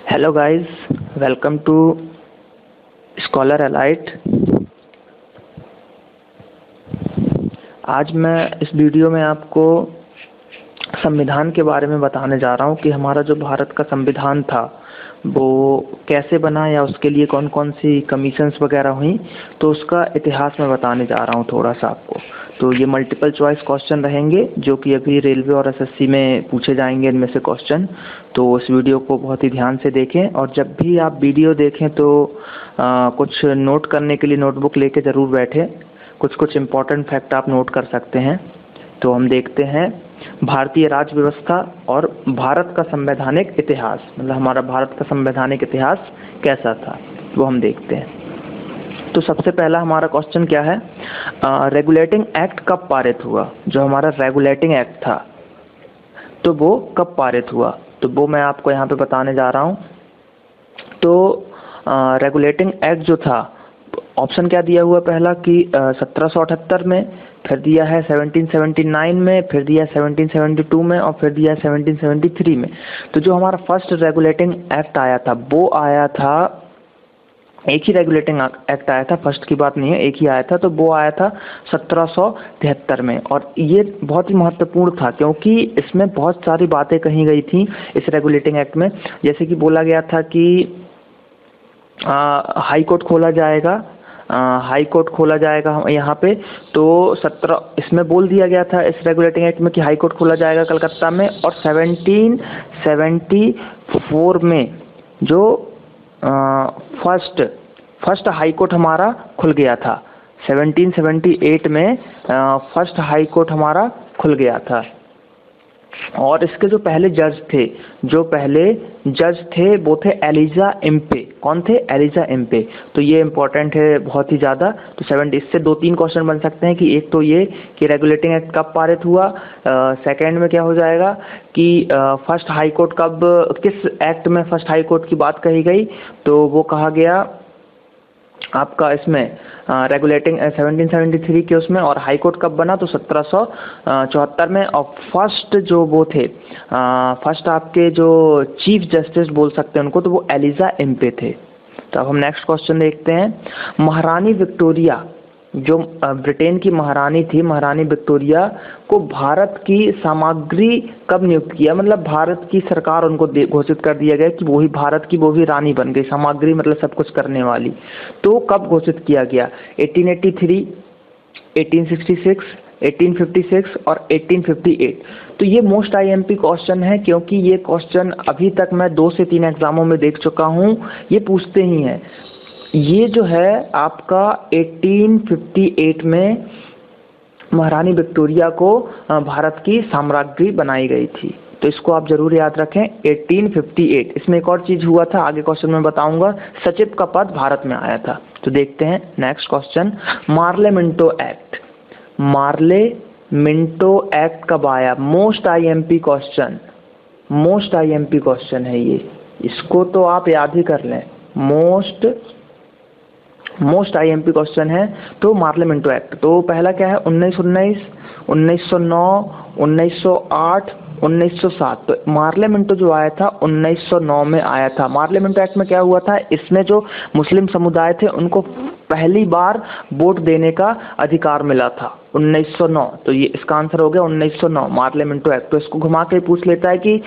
Hello guys, welcome to scholar elite. आज मैं इस वीडियो में आपको संविधान के बारे में बताने जा रहा हूँ कि हमारा जो भारत का संविधान था वो कैसे बना या उसके लिए कौन कौन सी कमीशंस वगैरह हुई, तो उसका इतिहास मैं बताने जा रहा हूँ थोड़ा सा आपको। तो ये मल्टीपल चॉइस क्वेश्चन रहेंगे जो कि अभी रेलवे और एसएससी में पूछे जाएंगे इनमें से क्वेश्चन। तो इस वीडियो को बहुत ही ध्यान से देखें और जब भी आप वीडियो देखें तो कुछ नोट करने के लिए नोटबुक लेके ज़रूर बैठें। कुछ इम्पोर्टेंट फैक्ट आप नोट कर सकते हैं। तो हम देखते हैं भारतीय राज्य व्यवस्था और भारत का संवैधानिक इतिहास, मतलब हमारा भारत का संवैधानिक इतिहास कैसा था वो हम देखते हैं। तो सबसे पहला हमारा क्वेश्चन क्या है, रेगुलेटिंग एक्ट कब पारित हुआ। जो हमारा रेगुलेटिंग एक्ट था तो वो कब पारित हुआ, तो वो मैं आपको यहाँ पे बताने जा रहा हूँ। तो रेगुलेटिंग एक्ट जो था, ऑप्शन क्या दिया हुआ पहला कि 1778 में, फिर दिया है 1779 में, फिर दिया 1772 में और फिर दिया 1773 में। तो जो हमारा फर्स्ट रेगुलेटिंग एक्ट आया था वो आया था, एक ही रेगुलेटिंग एक्ट आया था, फर्स्ट की बात नहीं है, एक ही आया था। तो वो आया था 1773 में और ये बहुत ही महत्वपूर्ण था क्योंकि इसमें बहुत सारी बातें कही गई थी इस रेगुलेटिंग एक्ट में। जैसे कि बोला गया था कि हाई कोर्ट खोला जाएगा, हाई कोर्ट खोला जाएगा यहाँ पे। तो 17 इसमें बोल दिया गया था इस रेगुलेटिंग एक्ट में कि हाई कोर्ट खोला जाएगा कलकत्ता में। और 1774 में जो फर्स्ट हाई कोर्ट हमारा खुल गया था। 1778 में फर्स्ट हाई कोर्ट हमारा खुल गया था। और इसके जो पहले जज थे वो थे एलिजा इम्पे। कौन थे? Elijah Impey. तो ये इम्पोर्टेंट है बहुत ही ज़्यादा। तो 70 इससे 2-3 क्वेश्चन बन सकते हैं कि एक तो ये कि रेगुलेटिंग एक्ट कब पारित हुआ, सेकंड में क्या हो जाएगा कि फर्स्ट हाई कोर्ट कब, किस एक्ट में फर्स्ट हाई कोर्ट की बात कही गई। तो वो कहा गया आपका इसमें रेगुलेटिंग 1773 के उसमें। और हाई कोर्ट कब बना तो 1774 में। और फर्स्ट जो वो थे, फर्स्ट आपके जो चीफ जस्टिस बोल सकते हैं उनको, तो वो एलिजा इम्पे थे। तो अब हम नेक्स्ट क्वेश्चन देखते हैं। महारानी विक्टोरिया जो ब्रिटेन की महारानी थी, महारानी विक्टोरिया को भारत की सामग्री कब नियुक्त किया, मतलब भारत की सरकार उनको घोषित कर दिया गया कि वो ही भारत की वो भी रानी बन गई, सामग्री मतलब सब कुछ करने वाली। तो कब घोषित किया गया? 1883, 1866, 1856 और 1858। तो ये मोस्ट आईएमपी क्वेश्चन है क्योंकि ये क्वेश्चन अभी तक मैं 2 से 3 एग्जामों में देख चुका हूँ, ये पूछते ही हैं। ये जो है आपका 1858 में महारानी विक्टोरिया को भारत की साम्राज्ञी बनाई गई थी। तो इसको आप जरूर याद रखें, 1858। इसमें एक और चीज हुआ था, आगे क्वेश्चन में बताऊंगा, सचिव का पद भारत में आया था। तो देखते हैं next question, Morley Minto act. Morley Minto act कब आया? Most IMP question, most IMP question है ये, इसको तो आप याद ही कर लें। मोस्ट आईएमपी क्वेश्चन है। तो मार्ले मिंटो एक्ट, तो पहला क्या है? 1919, 1909, 1908, 1907। तो मार्ले मिंटो जो आया था 1909 में आया था। मार्ले मिंटो एक्ट में क्या हुआ था, इसमें जो मुस्लिम समुदाय थे उनको पहली बार वोट देने का अधिकार मिला था 1909। तो ये इसका आंसर हो गया 1909, मार्ले मिंटो एक्ट। तो इसको घुमा के पूछ लेता है कि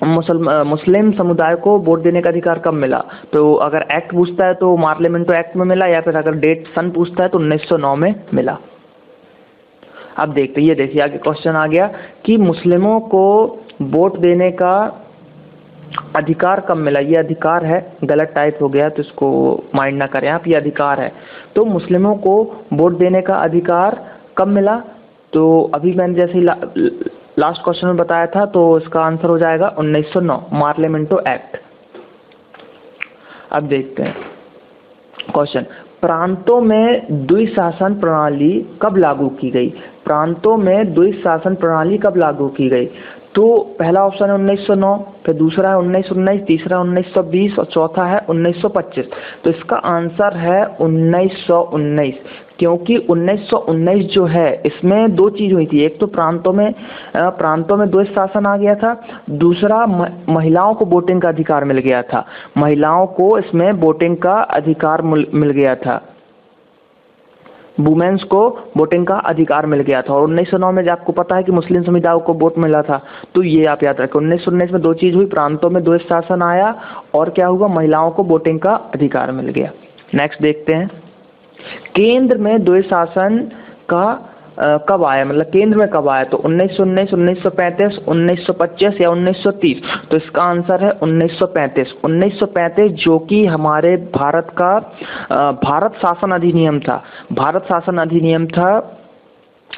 मुस्लिम समुदाय को वोट देने का अधिकार कब मिला। तो अगर एक्ट पूछता है तो मार्ले मिंटो एक्ट में मिला, या फिर अगर डेट सन पूछता है तो 1909 में मिला। अब देखते हैं, ये देखिए आगे क्वेश्चन आ गया कि मुस्लिमों को वोट देने का अधिकार कब मिला। ये अधिकार है, गलत टाइप हो गया तो इसको माइंड ना करें आप, ये अधिकार है। तो मुस्लिमों को वोट देने का अधिकार कब मिला, तो अभी मैंने जैसे ही लास्ट क्वेश्चन में बताया था, तो इसका आंसर हो जाएगा 1909, मार्ले मिंटो एक्ट। अब देखते हैं क्वेश्चन, प्रांतों में द्विशासन प्रणाली कब लागू की गई। प्रांतों में द्विशासन प्रणाली कब लागू की गई, तो पहला ऑप्शन है 1909, फिर दूसरा है 1919, तीसरा 1920 और चौथा है 1925। तो इसका आंसर है 1919, क्योंकि 1919 जो है इसमें दो चीज़ हुई थी। एक तो प्रांतों में द्वैत शासन आ गया था, दूसरा महिलाओं को वोटिंग का अधिकार मिल गया था। महिलाओं को इसमें वोटिंग का अधिकार मिल गया था, वुमेन्स को वोटिंग का अधिकार मिल गया था। और 1909 में आपको पता है कि मुस्लिम समुदाय को वोट मिला था। तो ये आप याद रखें, 1919 में दो चीज़ हुई, प्रांतों में द्वैत शासन आया और क्या हुआ, महिलाओं को वोटिंग का अधिकार मिल गया। नेक्स्ट देखते हैं, केंद्र में द्वैत शासन का कब आया, मतलब केंद्र में कब आया। तो 1919, 1935, 1925 या 1930। तो इसका आंसर है 1935। 1935 जो कि हमारे भारत का भारत शासन अधिनियम था। भारत शासन अधिनियम था,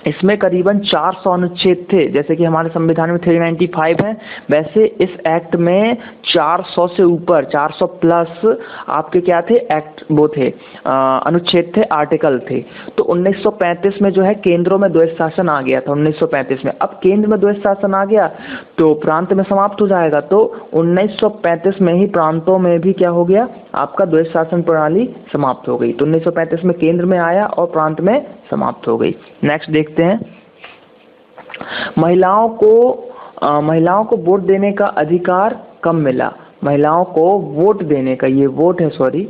इसमें करीबन 400 अनुच्छेद थे। जैसे कि हमारे संविधान में 395 है, वैसे इस एक्ट में 400 से ऊपर, 400 प्लस आपके क्या थे, एक्ट वो थे, अनुच्छेद थे, आर्टिकल थे। तो 1935 में जो है केंद्रों में द्वैत शासन आ गया था 1935 में। अब केंद्र में द्वैत शासन आ गया तो प्रांत में समाप्त हो जाएगा। तो 1935 में ही प्रांतों में भी क्या हो गया, आपका द्वैत शासन प्रणाली समाप्त हो गई। तो 1935 में केंद्र में आया और प्रांत में समाप्त हो गई। नेक्स्ट देखते हैं, महिलाओं को वोट देने का अधिकार कब मिला। महिलाओं को वोट देने का, ये वोट है सॉरी,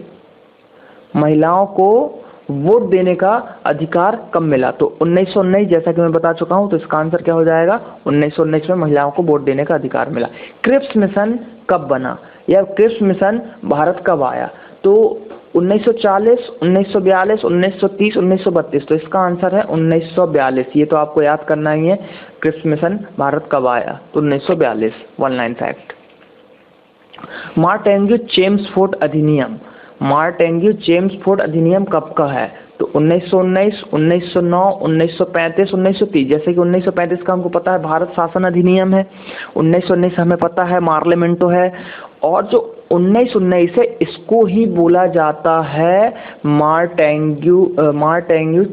महिलाओं को वोट देने का अधिकार कब मिला। तो 1919, जैसा कि मैं बता चुका हूं। तो इसका आंसर क्या हो जाएगा, 1919 में महिलाओं को वोट देने का अधिकार मिला। क्रिप्स मिशन कब बना, या क्रिप्स मिशन भारत कब आया। तो 1940, 1942, 1930, 1932। तो इसका आंसर है 1942। ये तो आपको याद करना ही है, क्रिप्स मिशन भारत कब आया। तो 1942, वन लाइन फैक्ट। मार्टेन्ग्यू चेम्सफोर्ड अधिनियम, मार्टेन्ग्यू चेम्सफोर्ड अधिनियम कब का है। तो 1919, 1909, 1935, 1930। जैसे कि 1935 का हमको पता है भारत शासन अधिनियम है, 1919 हमें पता है मार्लिमेंटो है, और जो 1919 है इसको ही बोला जाता है मार्टेन्ग्यू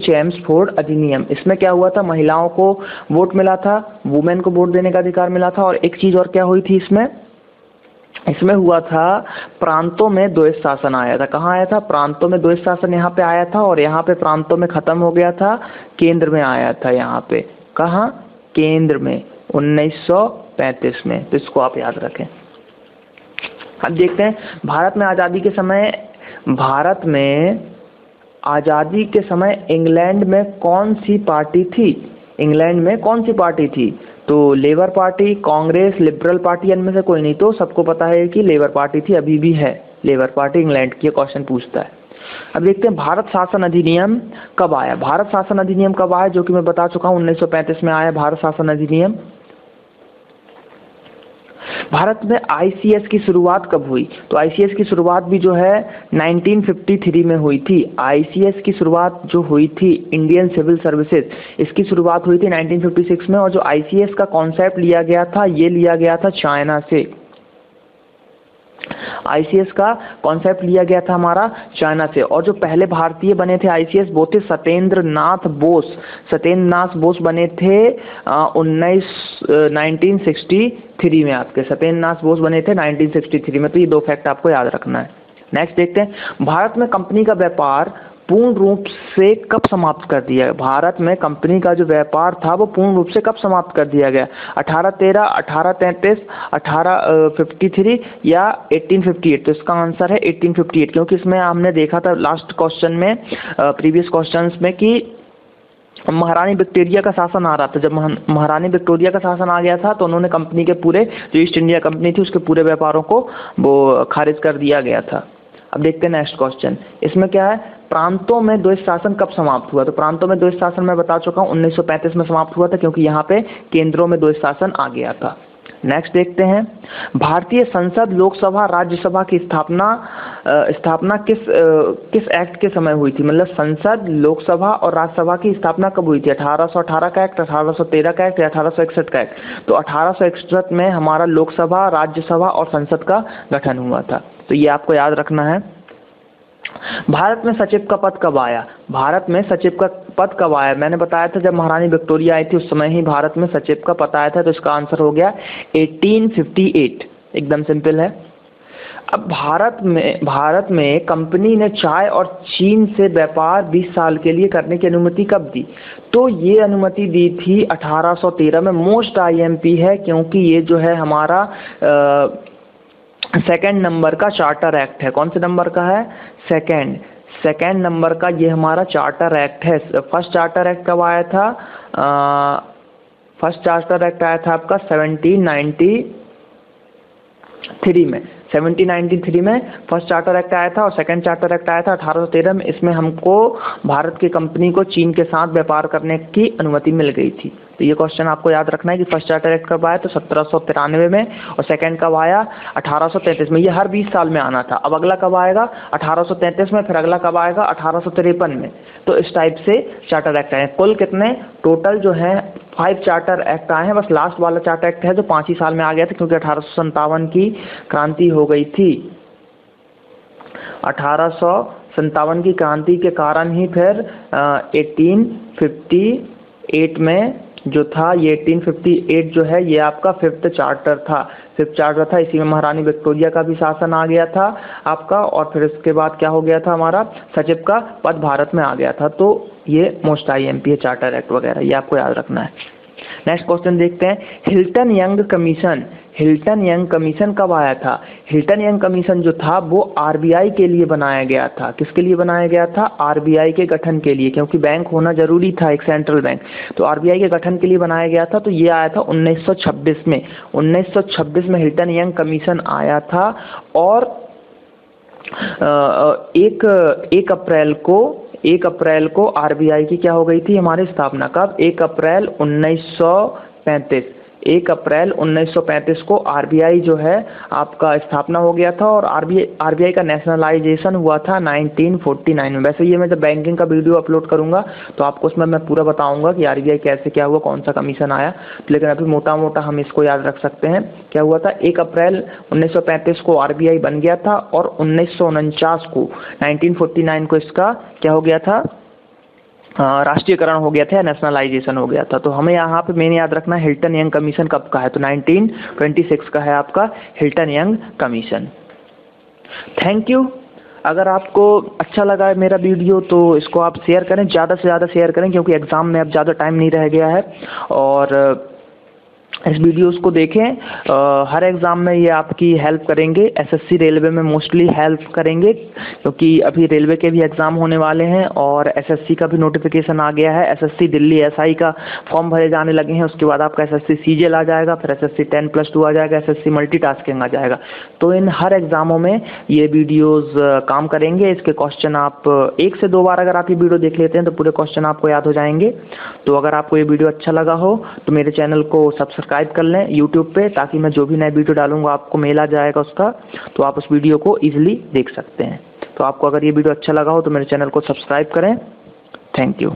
चेम्सफोर्ड अधिनियम। इसमें क्या हुआ था, महिलाओं को वोट मिला था, वुमेन को वोट देने का अधिकार मिला था। और एक चीज़ और क्या हुई थी इसमें हुआ था, प्रांतों में द्वैत शासन आया था। कहाँ आया था, प्रांतों में द्वैत शासन यहाँ पे आया था, और यहाँ पे प्रांतों में खत्म हो गया था, केंद्र में आया था। यहाँ पे कहाँ, केंद्र में 1935 में। तो इसको आप याद रखें। अब देखते हैं, भारत में आज़ादी के समय इंग्लैंड में कौन सी पार्टी थी। इंग्लैंड में कौन सी पार्टी थी। तो labour party, Congress, liberal party, इनमें से कोई नहीं। तो सबको पता है कि लेबर पार्टी थी, अभी भी है लेबर पार्टी इंग्लैंड की। क्वेश्चन पूछता है। अब देखते हैं भारत शासन अधिनियम कब आया। भारत शासन अधिनियम कब आया, जो कि मैं बता चुका हूँ 1935 में आया भारत शासन अधिनियम। भारत में आईसीएस की शुरुआत कब हुई। तो आईसीएस की शुरुआत भी जो है 1953 में हुई थी। आईसीएस की शुरुआत जो हुई थी, इंडियन सिविल सर्विसेज, इसकी शुरुआत हुई थी 1956 में। और जो आईसीएस का कॉन्सेप्ट लिया गया था, ये लिया गया था चाइना से। आईसीएस का कॉन्सेप्ट लिया गया था हमारा चाइना से। और जो पहले भारतीय बने थे आईसीएस, वो थे सत्येंद्र नाथ बोस बने थे 1963 में। आपके सत्येंद्र नाथ बोस बने थे 1963 में। तो ये दो फैक्ट आपको याद रखना है। नेक्स्ट देखते हैं, भारत में कंपनी का व्यापार पूर्ण रूप से कब समाप्त कर दिया गया। भारत में कंपनी का जो व्यापार था वो पूर्ण रूप से कब समाप्त कर दिया गया। 1813, 1833, 1853 या 1858। तो इसका आंसर है 1858, क्योंकि इसमें हमने देखा था लास्ट क्वेश्चन में, प्रीवियस क्वेश्चंस में, कि महारानी विक्टोरिया का शासन आ रहा था। जब महारानी विक्टोरिया का शासन आ गया था तो उन्होंने कंपनी के पूरे, जो ईस्ट इंडिया कंपनी थी, उसके पूरे व्यापारों को वो खारिज कर दिया गया था। अब देखते हैं नेक्स्ट क्वेश्चन। इसमें क्या है, प्रांतों में द्वैत शासन कब समाप्त हुआ। तो प्रांतों में द्वैत शासन मैं बता चुका हूँ 1935 में समाप्त हुआ था, क्योंकि यहाँ पे केंद्रों में द्वैत शासन आ गया था। नेक्स्ट देखते हैं, भारतीय संसद, लोकसभा, राज्यसभा की स्थापना किस एक्ट के समय हुई थी। मतलब संसद, लोकसभा और राज्यसभा की स्थापना कब हुई थी। 1818 का एक्ट, 1813 का एक्ट या 1861 का एक्ट। तो 1861 में हमारा लोकसभा, राज्यसभा और संसद का गठन हुआ था। तो ये आपको याद रखना है। भारत में सचिव का पद कब आया। भारत में सचिव का पद कब आया? मैंने बताया था जब महारानी विक्टोरिया आई थी उस समय ही भारत में सचिव का पद आया था, तो इसका आंसर हो गया 1858। एकदम सिंपल है। अब भारत में कंपनी ने चाय और चीन से व्यापार 20 साल के लिए करने की अनुमति कब दी? तो ये अनुमति दी थी 1813 में। मोस्ट आईएमपी है क्योंकि ये जो है हमारा सेकेंड नंबर का चार्टर एक्ट है। कौन से नंबर का है? सेकेंड नंबर का ये हमारा चार्टर एक्ट है। फर्स्ट चार्टर एक्ट कब आया था? फर्स्ट चार्टर एक्ट आया था आपका 1793 में। 1793 में फर्स्ट चार्टर एक्ट आया था और सेकंड चार्टर एक्ट आया था 1813 में। इसमें हमको भारत की कंपनी को चीन के साथ व्यापार करने की अनुमति मिल गई थी। तो ये क्वेश्चन आपको याद रखना है कि फर्स्ट चार्टर एक्ट कब आया? तो 1793 में, और सेकंड कब आया? 1833 में। ये हर 20 साल में आना था। अब अगला कब आएगा? 1833 में। फिर अगला कब आएगा? 1853 में। तो इस टाइप से चार्टर एक्ट आए। कुल कितने टोटल जो है 5 चार्टर एक्ट आए हैं। बस लास्ट वाला चार्टर एक्ट है जो 5 ही साल में आ गया था क्योंकि 1857 की क्रांति हो गई थी। 1857 की क्रांति के कारण ही फिर 1858 में जो था, ये 1858 जो है ये आपका फिफ्थ चार्टर था। इसी में महारानी विक्टोरिया का भी शासन आ गया था आपका, और फिर इसके बाद क्या हो गया था, हमारा सचिव का पद भारत में आ गया था। तो ये मोस्ट आईएमपी है चार्टर एक्ट वगैरह, ये आपको याद रखना है। नेक्स्ट क्वेश्चन देखते हैं। हिल्टन यंग कमीशन कब आया था? हिल्टन यंग कमीशन जो था वो आरबीआई के लिए बनाया गया था। किसके लिए बनाया गया था? आरबीआई के गठन के लिए, क्योंकि बैंक होना जरूरी था, एक सेंट्रल बैंक। तो आरबीआई के गठन के लिए बनाया गया था। तो ये आया था 1926 में। 1926 में हिल्टन यंग कमीशन आया था और 1 अप्रैल को आरबीआई की क्या हो गई थी हमारी स्थापना? कब? 1 अप्रैल 1935। 1 अप्रैल 1935 को आरबीआई जो है आपका स्थापना हो गया था और आरबीआई का नेशनलाइजेशन हुआ था 1949 में। वैसे ये मैं जब बैंकिंग का वीडियो अपलोड करूंगा तो आपको उसमें मैं पूरा बताऊंगा कि आरबीआई कैसे क्या हुआ, कौन सा कमीशन आया। लेकिन अभी मोटा मोटा हम इसको याद रख सकते हैं। क्या हुआ था? 1 अप्रैल 1935 को आरबीआई बन गया था और 1949 को 1949 को इसका क्या हो गया था? राष्ट्रीयकरण हो गया था, नेशनलाइजेशन हो गया था। तो हमें यहाँ पे मैंने याद रखना है हिल्टन यंग कमीशन कब का है? तो 1926 का है आपका Hilton young commission. Thank you. अगर आपको अच्छा लगा है मेरा वीडियो तो इसको आप शेयर करें, ज़्यादा से ज़्यादा शेयर करें, क्योंकि एग्ज़ाम में अब ज़्यादा टाइम नहीं रह गया है। और इस वीडियोस को देखें। हर एग्ज़ाम में ये आपकी हेल्प करेंगे। एसएससी रेलवे में मोस्टली हेल्प करेंगे क्योंकि अभी रेलवे के भी एग्ज़ाम होने वाले हैं और एसएससी का भी नोटिफिकेशन आ गया है। एसएससी दिल्ली एसआई का फॉर्म भरे जाने लगे हैं। उसके बाद आपका एसएससी सीजीएल आ जाएगा, फिर एसएससी 10+2 आ जाएगा, एसएससी मल्टीटास्किंग आ जाएगा। तो इन हर एग्ज़ामों में ये वीडियोज़ काम करेंगे। इसके क्वेश्चन आप 1 से 2 बार अगर आप ये वीडियो देख लेते हैं तो पूरे क्वेश्चन आपको याद हो जाएंगे। तो अगर आपको ये वीडियो अच्छा लगा हो तो मेरे चैनल को सब्सक्राइब कर लें यूट्यूब पे, ताकि मैं जो भी नया वीडियो डालूंगा आपको मेल आ जाएगा उसका, तो आप उस वीडियो को इजीली देख सकते हैं। तो आपको अगर ये वीडियो अच्छा लगा हो तो मेरे चैनल को सब्सक्राइब करें। Thank you.